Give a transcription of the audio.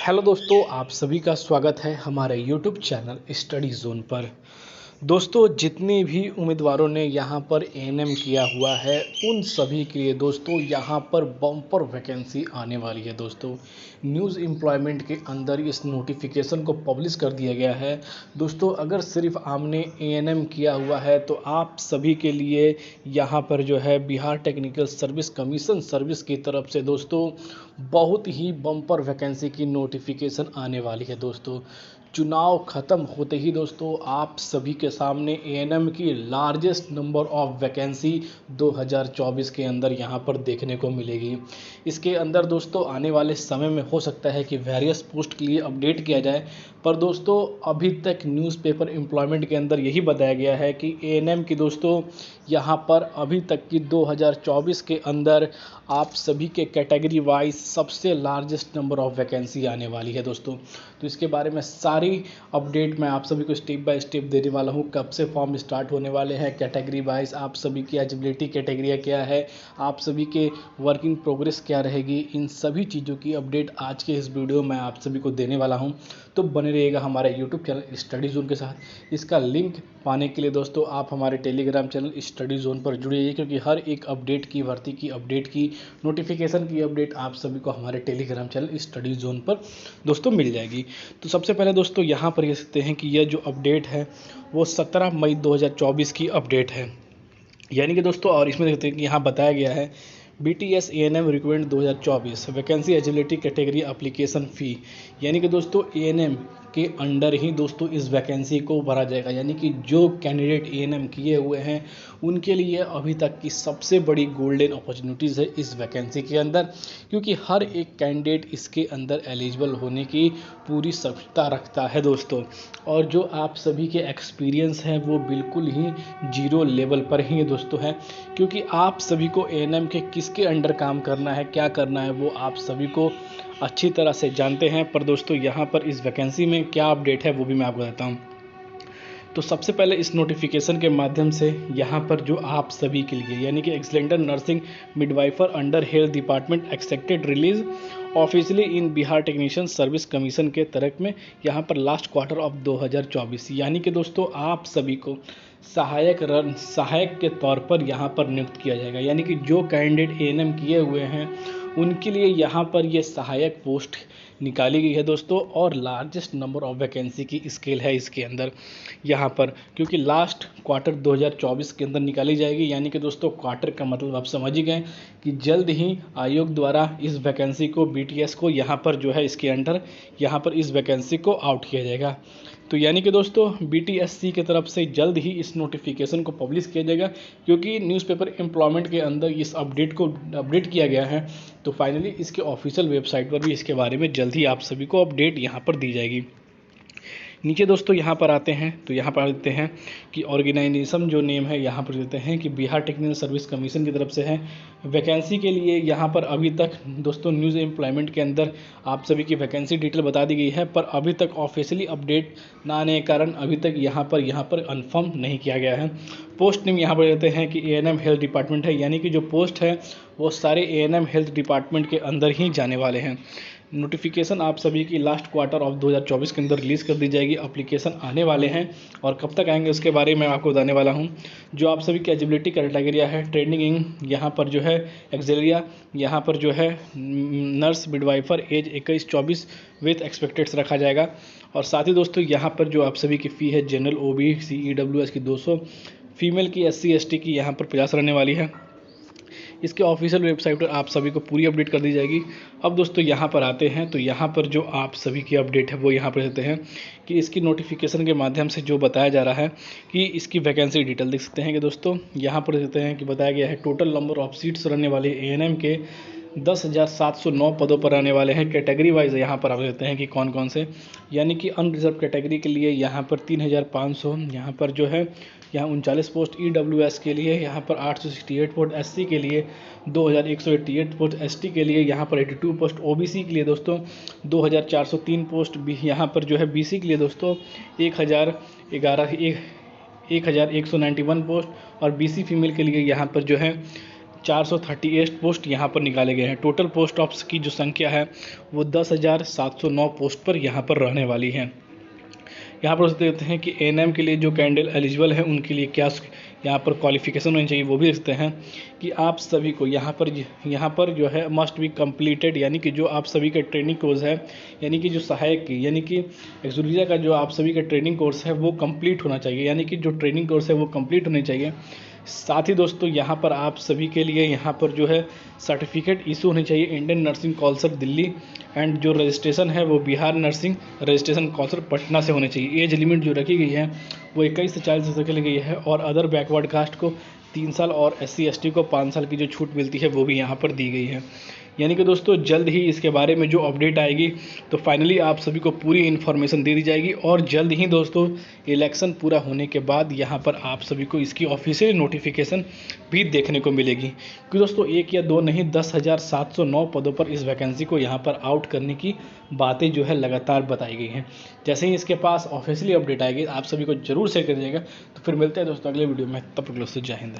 Hello दोस्तों, आप सभी का स्वागत है हमारे यूट्यूब चैनल स्टडी जोन पर। दोस्तों, जितने भी उम्मीदवारों ने यहाँ पर एएनएम किया हुआ है उन सभी के लिए दोस्तों यहाँ पर बम्पर वैकेंसी आने वाली है। दोस्तों, न्यूज़ एम्प्लॉयमेंट के अंदर इस नोटिफिकेशन को पब्लिश कर दिया गया है। दोस्तों, अगर सिर्फ आपने एएनएम किया हुआ है तो आप सभी के लिए यहाँ पर जो है Bihar technical service commission service की तरफ से दोस्तों बहुत ही बम्पर वैकेंसी की नोटिफिकेशन आने वाली है। दोस्तों, चुनाव ख़त्म होते ही दोस्तों आप सभी के सामने एएनएम की लार्जेस्ट नंबर ऑफ वैकेंसी 2024 के अंदर यहाँ पर देखने को मिलेगी। इसके अंदर दोस्तों आने वाले समय में हो सकता है कि वेरियस पोस्ट के लिए अपडेट किया जाए, पर दोस्तों अभी तक न्यूज़पेपर एम्प्लॉयमेंट के अंदर यही बताया गया है कि एएनएम की दोस्तों यहाँ पर अभी तक की 2024 के अंदर आप सभी के कैटेगरी वाइज सबसे लार्जेस्ट नंबर ऑफ वैकेंसी आने वाली है। दोस्तों, तो इसके बारे में सारी अपडेट मैं आप सभी को स्टेप बाय स्टेप देने वाला हूँ। कब से फॉर्म स्टार्ट होने वाले हैं, कैटेगरी वाइज आप सभी की एलिजिबिलिटी क्राइटेरिया क्या है, आप सभी के वर्किंग प्रोग्रेस क्या रहेगी, इन सभी चीज़ों की अपडेट आज के इस वीडियो में आप सभी को देने वाला हूँ। तो बने रहिएगा हमारे यूट्यूब चैनल स्टडी जोन के साथ। इसका लिंक पाने के लिए दोस्तों आप हमारे टेलीग्राम चैनल स्टडी जोन पर जुड़िए, क्योंकि हर एक अपडेट की, भर्ती की अपडेट की, नोटिफिकेशन की अपडेट आप सभी को हमारे टेलीग्राम चैनल स्टडी जोन पर दोस्तों मिल जाएगी। तो सबसे पहले दोस्तों यहाँ पर ये सकते हैं कि यह जो अपडेट है वो 17 मई 2024 की अपडेट है, यानी कि दोस्तों, और इसमें देखते हैं कि यहाँ बताया गया है BTS ANM recruitment 2024 vacancy eligibility category application fee, यानी कि दोस्तों ANM के अंडर ही दोस्तों इस वैकेंसी को भरा जाएगा। यानी कि जो कैंडिडेट ANM किए हुए हैं उनके लिए अभी तक की सबसे बड़ी गोल्डन अपॉर्चुनिटीज़ है इस वैकेंसी के अंदर, क्योंकि हर एक कैंडिडेट इसके अंदर एलिजिबल होने की पूरी क्षमता रखता है दोस्तों। और जो आप सभी के एक्सपीरियंस हैं वो बिल्कुल ही जीरो लेवल पर ही दोस्तों है, क्योंकि आप सभी को ANM के किसके अंडर काम करना है, क्या करना है, वो आप सभी को अच्छी तरह से जानते हैं। पर दोस्तों यहाँ पर इस वैकेंसी में क्या अपडेट है वो भी मैं आपको बताता हूँ। तो सबसे पहले इस नोटिफिकेशन के माध्यम से यहाँ पर जो आप सभी के लिए, यानी कि auxiliary nursing midwifery under health department accepted release officially in Bihar technician service commission के तहत में यहाँ पर लास्ट क्वार्टर ऑफ 2024, यानी कि दोस्तों आप सभी को सहायक के तौर पर यहाँ पर नियुक्त किया जाएगा। यानी कि जो कैंडिडेट ANM किए हुए हैं उनके लिए यहाँ पर ये सहायक पोस्ट निकाली गई है दोस्तों, और लार्जेस्ट नंबर ऑफ वैकेंसी की स्केल है इसके अंदर यहाँ पर, क्योंकि लास्ट क्वार्टर 2024 के अंदर निकाली जाएगी। यानी कि दोस्तों क्वार्टर का मतलब आप समझ ही गए कि जल्द ही आयोग द्वारा इस वैकेंसी को BTS को यहाँ पर जो है इसके अंडर यहाँ पर इस वैकेंसी को आउट किया जाएगा। तो यानी कि दोस्तों BTSC की तरफ से जल्द ही इस नोटिफिकेशन को पब्लिश किया जाएगा, क्योंकि न्यूज़पेपर एम्प्लॉयमेंट के अंदर इस अपडेट को अपडेट किया गया है। तो फाइनली इसके ऑफिशियल वेबसाइट पर भी इसके बारे में जल्द ही आप सभी को अपडेट यहाँ पर दी जाएगी। नीचे दोस्तों यहाँ पर आते हैं तो यहाँ पर देते हैं कि ऑर्गेनाइजेशन जो नेम है यहाँ पर देते हैं कि बिहार टेक्निकल सर्विस कमीशन की तरफ से है। वैकेंसी के लिए यहाँ पर अभी तक दोस्तों न्यूज़ एम्प्लॉयमेंट के अंदर आप सभी की वैकेंसी डिटेल बता दी गई है, पर अभी तक ऑफिशियली अपडेट ना आने के कारण अभी तक यहाँ पर कन्फर्म नहीं किया गया है। पोस्ट नेम यहाँ पर देते हैं कि ANM हेल्थ डिपार्टमेंट है, यानी कि जो पोस्ट है वो सारे ANM हेल्थ डिपार्टमेंट के अंदर ही जाने वाले हैं। नोटिफिकेशन आप सभी की लास्ट क्वार्टर ऑफ 2024 के अंदर रिलीज़ कर दी जाएगी। एप्लीकेशन आने वाले हैं और कब तक आएंगे उसके बारे में आपको बताने वाला हूं। जो आप सभी की एलिजिबिलिटी क्राइटेरिया है, ट्रेनिंग यहाँ पर जो है एक्सेलिया, यहाँ पर जो है नर्स मिडवाइफर एज 21-24 विथ एक्सपेक्टेड्स रखा जाएगा। और साथ ही दोस्तों यहाँ पर जो आप सभी की फ़ी है जनरल OBC EWS की 200, फीमेल की SC ST की यहाँ पर 50 रहने वाली है। इसके ऑफिशियल वेबसाइट पर आप सभी को पूरी अपडेट कर दी जाएगी। अब दोस्तों यहाँ पर आते हैं तो यहाँ पर जो आप सभी की अपडेट है वो यहाँ पर देते हैं कि इसकी नोटिफिकेशन के माध्यम से जो बताया जा रहा है कि इसकी वैकेंसी डिटेल देख सकते हैं कि दोस्तों यहाँ पर देते हैं कि बताया गया है टोटल नंबर ऑफ सीट्स रहने वाले ANM के 10,709 पदों पर आने वाले हैं। कैटेगरी वाइज यहाँ पर आप देते हैं कि कौन कौन से, यानी कि अनरिजर्व कैटेगरी के लिए यहाँ पर 3,500, यहाँ पर जो है यहाँ 39 पोस्ट EWS के लिए, यहाँ पर 868 पोस्ट SC के लिए, 2,188 पोस्ट ST के लिए, यहाँ पर 82 पोस्ट OBC के लिए दोस्तों, 2,403 पोस्ट यहाँ पर जो है BC के लिए दोस्तों, 1,191 पोस्ट, और BC फीमेल के लिए यहाँ पर जो है 438 पोस्ट यहाँ पर निकाले गए हैं। टोटल पोस्ट ऑफ्स की जो संख्या है वो 10,709 पोस्ट पर यहाँ पर रहने वाली है। यहाँ पर देखते हैं कि एएनएम के लिए जो कैंडिडेट एलिजिबल है उनके लिए क्या यहाँ पर क्वालिफिकेशन होनी चाहिए, वो भी देखते हैं कि आप सभी को यहाँ पर जो है मस्ट बी कंप्लीटेड, यानी कि जो आप सभी का ट्रेनिंग कोर्स है, यानी कि जो सहायक की यानी कि एक्सुरिया का जो आप सभी का ट्रेनिंग कोर्स है वो कंप्लीट होना चाहिए, यानी कि जो ट्रेनिंग कोर्स है वो कंप्लीट होने चाहिए। साथ ही दोस्तों यहाँ पर आप सभी के लिए यहाँ पर जो है सर्टिफिकेट इशू होनी चाहिए Indian nursing council Delhi, and जो रजिस्ट्रेशन है वो Bihar nursing registration council Patna से होनी चाहिए। एज लिमिट जो रखी गई है वो 21 से 40 वर्ष के लिए गई है, और अदर बैकवर्ड कास्ट को 3 साल और SC ST को 5 साल की जो छूट मिलती है वो भी यहाँ पर दी गई है। यानी कि दोस्तों जल्द ही इसके बारे में जो अपडेट आएगी तो फाइनली आप सभी को पूरी इन्फॉर्मेशन दे दी जाएगी, और जल्द ही दोस्तों इलेक्शन पूरा होने के बाद यहाँ पर आप सभी को इसकी ऑफिशियल नोटिफिकेशन भी देखने को मिलेगी। क्योंकि दोस्तों 1 या 2 नहीं 10,709 पदों पर इस वैकेंसी को यहाँ पर आउट करने की बातें जो है लगातार बताई गई हैं। जैसे ही इसके पास ऑफिशियली अपडेट आएगी आप सभी को जरूर शेयर कर दीजिएगा। तो फिर मिलते हैं दोस्तों अगले वीडियो में, तब तक के लिए जय हिंद।